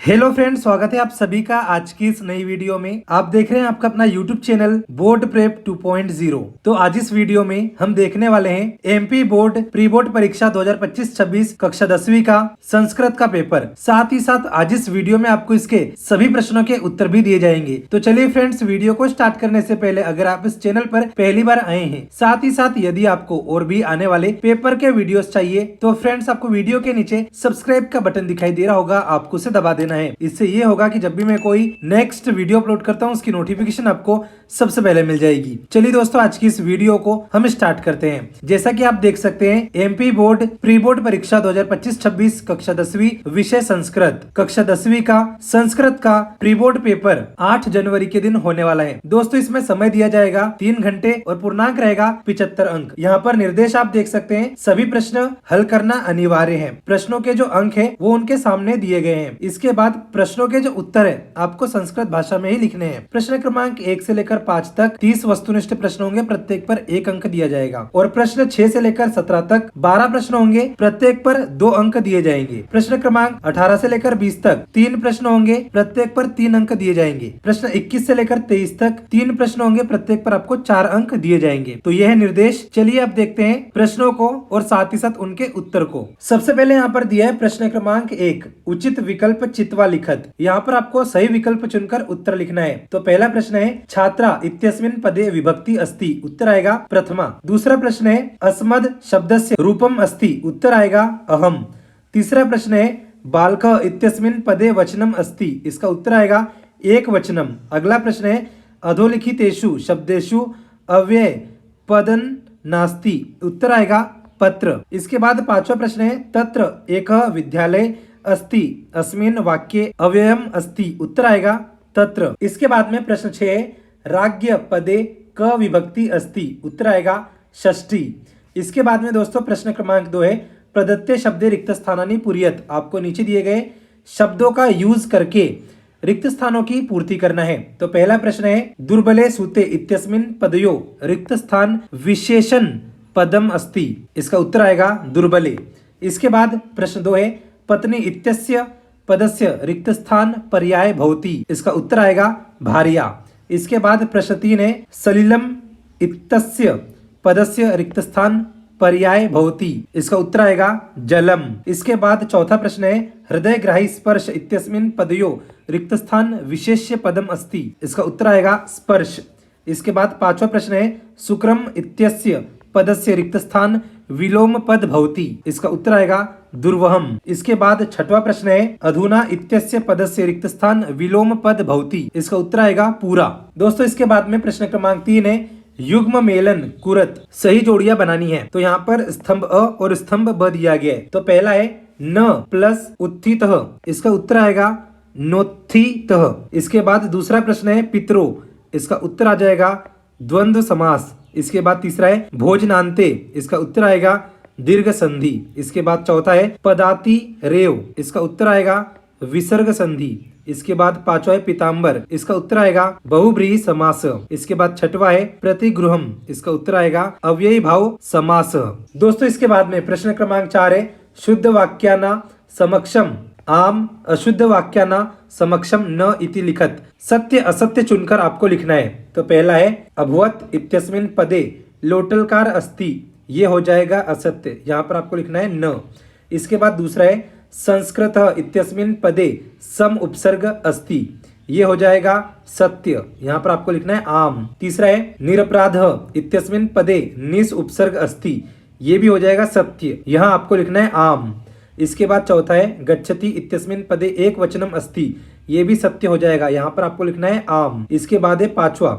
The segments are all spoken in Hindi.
हेलो फ्रेंड्स, स्वागत है आप सभी का आज की इस नई वीडियो में। आप देख रहे हैं आपका अपना यूट्यूब चैनल बोर्ड प्रेप 2.0। तो आज इस वीडियो में हम देखने वाले हैं एमपी बोर्ड प्री बोर्ड परीक्षा 2025-26 कक्षा 10वीं का संस्कृत का पेपर। साथ ही साथ आज इस वीडियो में आपको इसके सभी प्रश्नों के उत्तर भी दिए जाएंगे। तो चलिए फ्रेंड्स, वीडियो को स्टार्ट करने से पहले अगर आप इस चैनल पर पहली बार आए हैं, साथ ही साथ यदि आपको और भी आने वाले पेपर के वीडियोस चाहिए तो फ्रेंड्स आपको वीडियो के नीचे सब्सक्राइब का बटन दिखाई दे रहा होगा, आपको उसे दबा देना है। इससे ये होगा कि जब भी मैं कोई नेक्स्ट वीडियो अपलोड करता हूँ उसकी नोटिफिकेशन आपको सबसे पहले मिल जाएगी। चलिए दोस्तों, आज की इस वीडियो को हम स्टार्ट करते हैं। जैसा कि आप देख सकते हैं, एमपी बोर्ड प्री बोर्ड परीक्षा 2025-26 कक्षा 10वीं विषय संस्कृत कक्षा 10वीं का संस्कृत का प्री बोर्ड पेपर 8 जनवरी के दिन होने वाला है। दोस्तों, इसमें समय दिया जाएगा 3 घंटे और पूर्णांक रहेगा 75 अंक। यहाँ पर निर्देश आप देख सकते हैं, सभी प्रश्न हल करना अनिवार्य है। प्रश्नों के जो अंक है वो उनके सामने दिए गए हैं। इसके बाद प्रश्नों के जो उत्तर है आपको संस्कृत भाषा में ही लिखने हैं। प्रश्न क्रमांक 1 से लेकर 5 तक 30 वस्तुनिष्ठ प्रश्न होंगे, प्रत्येक पर 1 अंक दिया जाएगा। और प्रश्न 6 से लेकर 17 तक 12 प्रश्न होंगे, प्रत्येक पर 2 अंक दिए जाएंगे। प्रश्न क्रमांक 18 से लेकर 20 तक 3 प्रश्न होंगे, प्रत्येक पर 3 अंक दिए जाएंगे। प्रश्न 21 से लेकर 23 तक 3 प्रश्न होंगे, प्रत्येक पर आपको 4 अंक दिए जाएंगे। तो यह है निर्देश। चलिए अब देखते हैं प्रश्नों को और साथ ही साथ उनके उत्तर को। सबसे पहले यहाँ पर दिया है प्रश्न क्रमांक 1, उचित विकल्प चित्वा लिखत। यहाँ पर आपको सही विकल्प चुनकर उत्तर लिखना है। तो पहला प्रश्न है छात्रा इत्यस्मिन् पदे विभक्ति अस्ति, उत्तर आएगा प्रथमा। दूसरा प्रश्न है अस्मद् शब्दस्य रूपम अस्ति, उत्तर आएगा अहम। तीसरा प्रश्न है बालक इत्यस्मिन् पदे वचनम अस्ति, इसका उत्तर आएगा एक वचनम। अगला प्रश्न है अधोलिखितेषु शब्देषु अव्यय पदन नास्ति, उत्तर आएगा पत्र। इसके बाद 5वां प्रश्न है तत्र एकः विद्यालय अस्ति अस्मिन् वाक्ये अव्ययम अस्ति, उत्तर आएगा तत्र। इसके बाद में प्रश्न 6 है राज्ञ पदे क विभक्ति अस्ति, उत्तर आएगा षष्ठी। इसके बाद में दोस्तों प्रश्न क्रमांक 2 है प्रदत्ते शब्दे रिक्त स्थानानि पूरयत। आपको नीचे दिए गए शब्दों का यूज करके रिक्त स्थानों की पूर्ति करना है। तो पहला प्रश्न है दुर्बले सूते इत्यस्मिन् पदयो रिक्त स्थान विशेषण पदम अस्ति, इसका उत्तर आएगा दुर्बले। इसके बाद प्रश्न 2 है पत्नी इत्यस्य पदस्य रिक्त स्थान पर्याय भवति, इसका उत्तर आएगा भार्या। इसके बाद प्रश्न 3 है सलिलम इत्यस्य पदस्य रिक्त स्थान पर्याय भवति, इसका उत्तर आएगा जलम। इसके बाद चौथा प्रश्न है हृदय ग्राही स्पर्श इत्यस्मिन् पदयो रिक्त स्थान विशेष्य पदम अस्ति, इसका उत्तर आएगा स्पर्श। इसके बाद 5वां प्रश्न है सुक्रम इत्यस्य पदस्य रिक्त स्थान विलोम पद भवति, इसका उत्तर आएगा दुर्वहम। इसके बाद 6वां प्रश्न है अधुना इत्यस्य पदस्य रिक्त स्थान विलोम पद भवति, इसका उत्तर आएगा पूरा। दोस्तों, इसके बाद में प्रश्न क्रमांक 3 है युग्म मेलन कुरत सही जोड़ियां बनानी है। तो यहाँ पर स्तंभ अ और स्तंभ ब दिया गया है। तो पहला है न प्लस उत्थितः, इसका उत्तर आएगा नोत्थितः। इसके बाद दूसरा प्रश्न है पितरो, इसका उत्तर आ जाएगा द्वंद्व समास। इसके बाद तीसरा है भोजनांते, इसका उत्तर आएगा दीर्घ संधि। इसके बाद चौथा है पदाति रेव, इसका उत्तर आएगा विसर्ग संधि। इसके बाद 5वां है पीताम्बर, इसका उत्तर आएगा बहुब्रीहि समास। इसके बाद 6वां है प्रतिगृहम, इसका उत्तर आएगा अव्ययी भाव समास। दोस्तों, इसके बाद में प्रश्न क्रमांक 4 है शुद्ध वाक्याना समक्षम आम अशुद्ध वाक्याना समक्षम न इति लिखत। सत्य असत्य चुनकर आपको लिखना है। तो पहला है अभवत इत्यस्मिन् पदे लोटलकार अस्ति, ये हो जाएगा असत्य, यहाँ पर आपको लिखना है न। इसके बाद दूसरा है संस्कृत इत्यस्मिन् पदे सम उपसर्ग अस्ति, ये हो जाएगा सत्य, यहाँ पर आपको लिखना है आम। तीसरा है निरपराध इत्यस्मिन् पदे निस उपसर्ग अस्ति, ये भी हो जाएगा सत्य, यहाँ आपको लिखना है आम। इसके बाद चौथा है गच्छति इत्यस्मिन् पदे एक वचनम अस्ति, ये भी सत्य हो जाएगा, यहाँ पर आपको लिखना है आम। इसके बाद है 5वां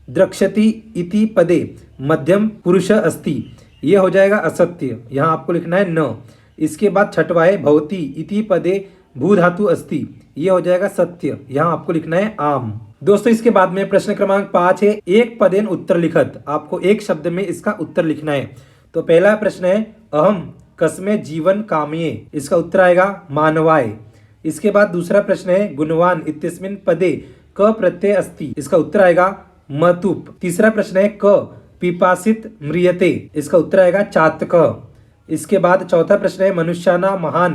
द्रक्ष्यति इति पदे मध्यम पुरुष अस्ति, ये हो जाएगा असत्य, यहाँ आपको लिखना है न। इसके बाद 6वां है भवति इति पदे भू धातु अस्ति, ये हो जाएगा सत्य, यहाँ आपको लिखना है आम। दोस्तों, इसके बाद में प्रश्न क्रमांक 5 है एक पदेन उत्तर लिखत। आपको एक शब्द में इसका उत्तर लिखना है। तो पहला प्रश्न है अहम कस्मे जीवन कामये, इसका उत्तर आएगा मानवाय। इसके बाद दूसरा प्रश्न है गुणवान इत्यस्मिन् पदे क प्रत्यय अस्ति, इसका उत्तर आएगा मतुप। तीसरा प्रश्न है क पिपासित म्रियते, इसका उत्तर आएगा चातक। इसके बाद चौथा प्रश्न है मनुष्याना महान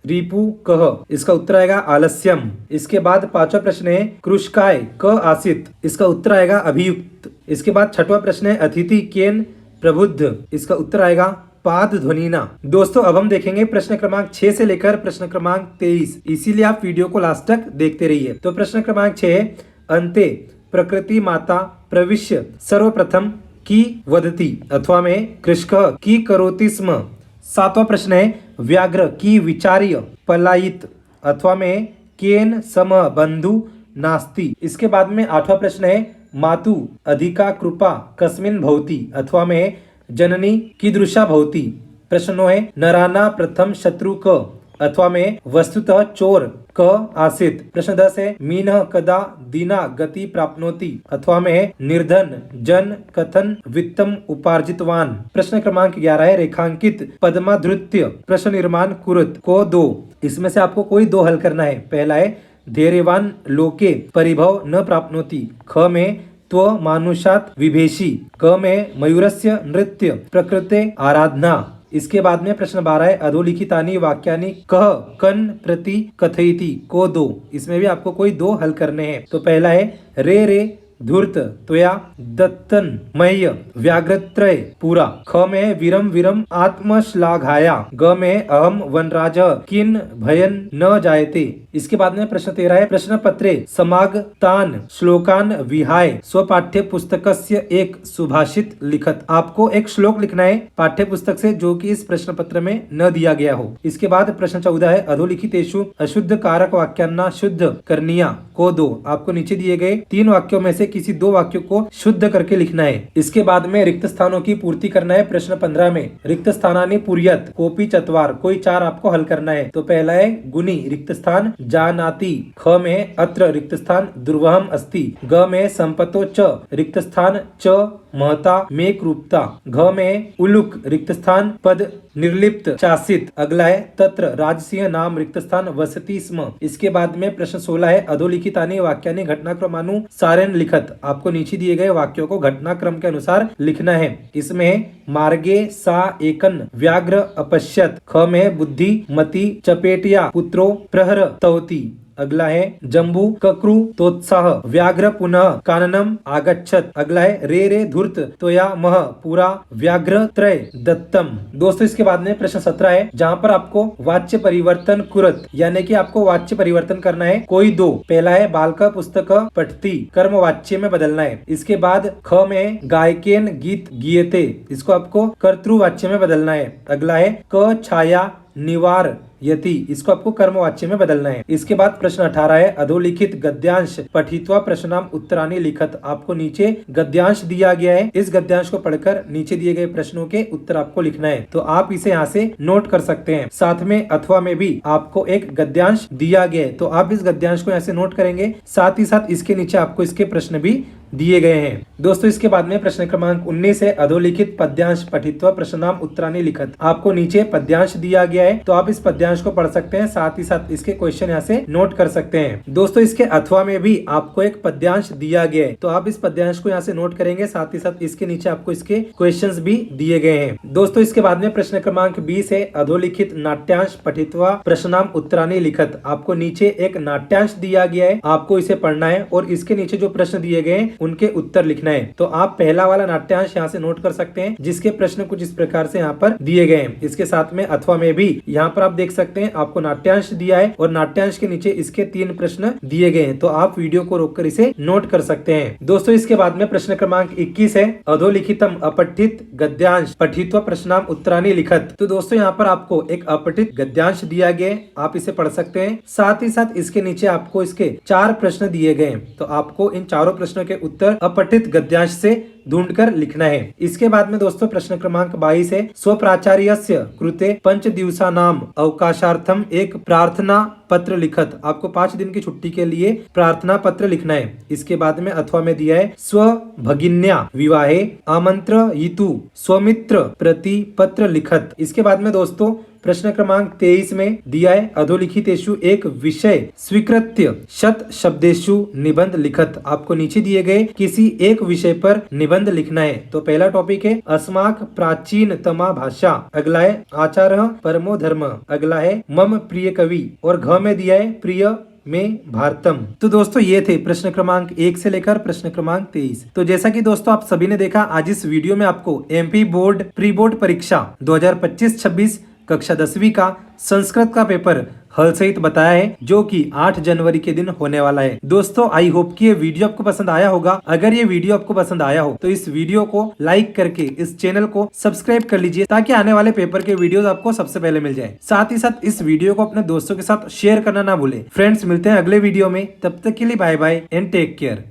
रिपु कह, इसका उत्तर आएगा आलस्यम। इसके बाद पांचवा प्रश्न है कृषकाय क आसित, इसका उत्तर आएगा अभियुक्त। इसके बाद छठवां प्रश्न है अतिथि केन प्रबुद्ध, इसका उत्तर आएगा पाद ध्वनिना। दोस्तों अब हम देखेंगे प्रश्न क्रमांक 6 से लेकर प्रश्न क्रमांक 23, इसीलिए आप वीडियो को लास्ट तक देखते रहिए। तो प्रश्न क्रमांक 6 है अंते प्रकृति माता प्रविश्य सर्वप्रथम की वदति अथवा में कृषक की करोति स्म। सातवां प्रश्न है व्याघ्र की विचार्य पलायित अथवा में केन सम बंधु नास्ति। इसके बाद में आठवां प्रश्न है मातु अधिका कृपा कस्मिन भवति अथवा में जननी कीदृशा भवति। प्रश्न 9 है नराना प्रथम शत्रु क अथवा में वस्तुतः चोर क आसित। प्रश्न 10 है मीनः कदा दीना गति प्राप्नोति अथवा में निर्धन जन कथन वित्तम उपार्जितवान। प्रश्न क्रमांक 11 है रेखांकित पद्माधृत्य प्रश्न निर्माण कुरुत को दो, इसमें से आपको कोई दो हल करना है। पहला है धैर्यवान लोके परिभव न प्राप्नोति, ख में त्व मानुषात विभेषी, क में मयूरस्य नृत्य प्रकृते आराधना। इसके बाद में प्रश्न 12 है अधोलिखितानि वाक्यानि कह कन प्रति कथयति को दो, इसमें भी आपको कोई दो हल करने हैं। तो पहला है रे रे धूर्त त्वया दत्तन मह्य व्याघ्रत्रय पूरा, ख में वीरम वीरम आत्मश्लाघाया, ग में अहम वनराज किन भयन न जायते। इसके बाद में प्रश्न 13 है प्रश्न पत्रे समागतान श्लोकान विहाय स्वपाठ्य पुस्तकस्य एक सुभाषित लिखत। आपको एक श्लोक लिखना है पाठ्य पुस्तक से जो कि इस प्रश्न पत्र में न दिया गया हो। इसके बाद प्रश्न 14 है अधोलिखितेषु अशुद्ध कारक वाक्यान्ना शुद्ध करनिया को दो, आपको नीचे दिए गए 3 वाक्यों में से किसी 2 वाक्यों को शुद्ध करके लिखना है। इसके बाद में रिक्त स्थानों की पूर्ति करना है। प्रश्न 15 में रिक्त स्थानानि पूर्यत कोपि चत्वार, कोई 4 आपको हल करना है। तो पहला है गुनी रिक्त स्थान जानाति, ख में अत्र रिक्त स्थान दुर्वहम अस्ति, ग में संपतो च रिक्त स्थान च महता में कृप्ता, घ में उलुक रिक्त स्थान पद निर्लिप्त चासित। अगला है तत्र राजसिंह नाम रिक्त स्थान वसति स्म। इसके बाद में प्रश्न 16 है अधोलिखितानि वाक्यानि घटनाक्रमानुसारेण लिखत, आपको नीचे दिए गए वाक्यों को घटनाक्रम के अनुसार लिखना है। इसमें मार्गे सा एकन व्याघ्र अपश्यत, ख में बुद्धि मति चपेटिया पुत्रो प्रहर तवती। अगला है जम्बू कक्रु तोत्साह व्याघ्र पुनः काननम आगच्छत। अगला है रे रे धूर्त त्वया मह पूरा व्याघ्र त्रय दत्तम। दोस्तों इसके बाद में प्रश्न 17 है जहाँ पर आपको वाच्य परिवर्तन कुरत यानी कि आपको वाच्य परिवर्तन करना है कोई 2। पहला है बालक पुस्तक पठती, कर्म वाच्य में बदलना है। इसके बाद ख में गायकेन गीत गीयते, इसको आपको कर्तृवाच्य में बदलना है। अगला है क छाया निवार यति, इसको आपको कर्मवाच्य में बदलना है। इसके बाद प्रश्न 18 है अधोलिखित गद्यांश पठित्वा प्रश्नाम उत्तरानि लिखत, आपको नीचे गद्यांश दिया गया है, इस गद्यांश को पढ़कर नीचे दिए गए प्रश्नों के उत्तर आपको लिखना है। तो आप इसे यहाँ से नोट कर सकते हैं। साथ में अथवा में भी आपको एक गद्यांश दिया गया है, तो आप इस गद्यांश को यहाँ से नोट करेंगे। साथ ही साथ इसके नीचे आपको इसके प्रश्न भी दिए गए हैं। दोस्तों इसके बाद में प्रश्न क्रमांक 19 है अधोलिखित पद्यांश पठित्वा प्रश्नाम उत्तरानि लिखत, आपको नीचे पद्यांश दिया गया है, तो आप इस पद्यांश को पढ़ सकते हैं। साथ ही साथ इसके क्वेश्चन यहाँ से नोट कर सकते हैं। दोस्तों इसके अथवा में भी आपको एक पद्यांश दिया गया है, तो आप इस पद्यांश को यहाँ से नोट करेंगे। साथ ही साथ इसके नीचे आपको इसके क्वेश्चंस भी दिए गए हैं। दोस्तों इसके बाद में प्रश्न क्रमांक 20 है अधोलिखित नाट्यांश पठित्वा प्रश्नाम उत्तरानि लिखत, आपको नीचे एक नाट्यांश दिया गया है, आपको इसे पढ़ना है और इसके नीचे जो प्रश्न दिए गए हैं उनके उत्तर लिखना है। तो आप पहला वाला नाट्यांश यहाँ से नोट कर सकते हैं, जिसके प्रश्न कुछ इस प्रकार से यहाँ पर दिए गए हैं। इसके साथ में अथवा में भी यहाँ पर आप देख सकते हैं आपको नाट्यांश दिया है और नाट्यांश के नीचे इसके 3 प्रश्न दिए गए हैं, तो आप वीडियो को रोककर इसे नोट कर सकते हैं। दोस्तों इसके बाद में प्रश्न क्रमांक 21 है अधोलिखितम अपठित गद्यांश पठित्वा प्रश्नाम उत्तरानि लिखत, तो दोस्तों यहाँ पर आपको एक अपठित गद्यांश दिया गया है, आप इसे पढ़ सकते हैं। साथ ही साथ इसके नीचे आपको इसके 4 प्रश्न दिए गए हैं, तो आपको इन चारों प्रश्नों के उत्तर अपठित गद्यांश से ढूंढकर लिखना है। इसके बाद में दोस्तों प्रश्न क्रमांक 22 है स्वप्राचार्यस्य कृते 5 दिवसानाम अवकाशार्थम एक प्रार्थना पत्र लिखत, आपको 5 दिन की छुट्टी के लिए प्रार्थना पत्र लिखना है। इसके बाद में अथवा में दिया है स्व भगिन्या विवाहे आमंत्रयितु स्वमित्र प्रति पत्र लिखत। इसके बाद में दोस्तों प्रश्न क्रमांक 23 में दिया है अधोलिखितेषु एक विषय स्वीकृत्य शत शब्देषु निबंध लिखत, आपको नीचे दिए गए किसी एक विषय पर निबंध निबंध लिखना है। तो पहला टॉपिक है अस्माक प्राचीनतमा भाषा, अगला है आचार्य परमो धर्म, अगला है मम प्रिय कवि और घ में दिया है प्रिय में भारतम। तो दोस्तों ये थे प्रश्न क्रमांक 1 से लेकर प्रश्न क्रमांक 23। तो जैसा कि दोस्तों आप सभी ने देखा, आज इस वीडियो में आपको एमपी बोर्ड प्री बोर्ड परीक्षा 2025-26 कक्षा 10वीं का संस्कृत का पेपर हल सहित बताया है, जो कि 8 जनवरी के दिन होने वाला है। दोस्तों आई होप कि ये वीडियो आपको पसंद आया होगा। अगर ये वीडियो आपको पसंद आया हो तो इस वीडियो को लाइक करके इस चैनल को सब्सक्राइब कर लीजिए, ताकि आने वाले पेपर के वीडियोस आपको सबसे पहले मिल जाए। साथ ही साथ इस वीडियो को अपने दोस्तों के साथ शेयर करना ना भूले। फ्रेंड्स मिलते हैं अगले वीडियो में, तब तक के लिए bye bye and take care.